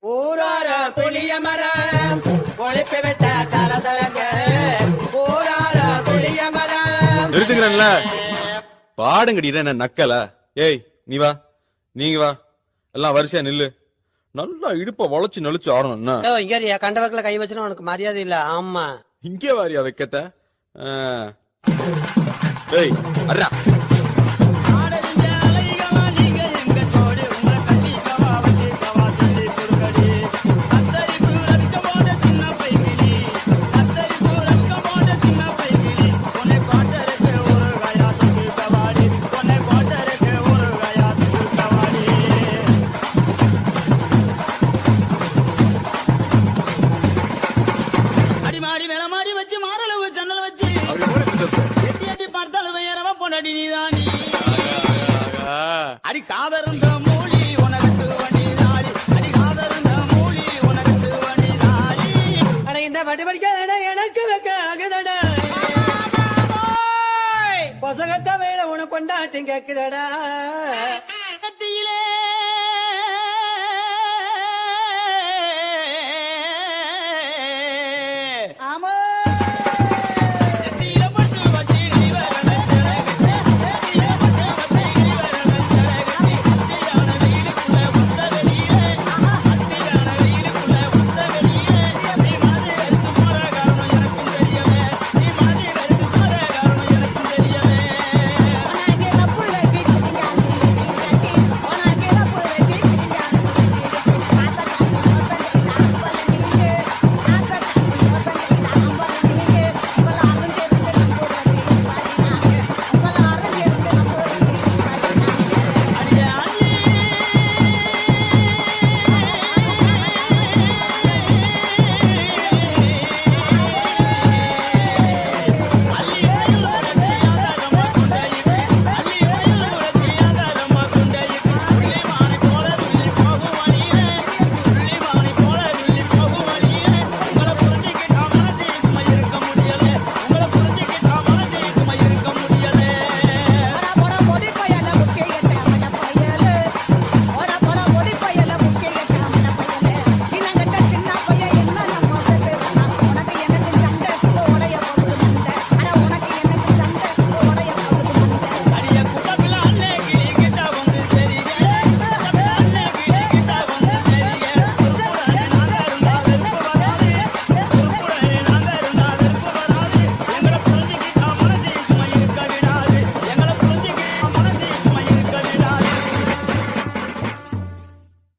ஊரார புளிய மரம் ஒழிப்பு விட்ட தலதலங்க ஊரார புளிய மரம் நிறுத்துக்கிறேன்ல பாடுங்கடிடா என்ன நக்கல. ஏய் நீ வா, நீங்க வா, எல்லாம் வரிசையா நில்லு. நல்லா இடுப்ப வளைச்சு நெளிச்சு ஆடணும். என்ன இங்க கண்டவர்களை கை வச்சுனா உனக்கு மரியாதை இல்ல. ஆமா இங்கே வாரியா வைக்கத்த. ஏய் அர்ரா அடி காதருந்த மூலி உனக்கு வண்டி தாடி அடி காதருந்த மூலி உனக்கு வண்டி தாடி ஆனா இந்த வண்டி படிக்க எனக்கு வைக்க ஆகுதடா பொசகட்ட வேலை உனக்கு கொண்டாட்டி கேக்குதடா கத்தியிலே ஆமா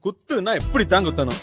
குத்துனா எப்படி தான் குத்தணும்.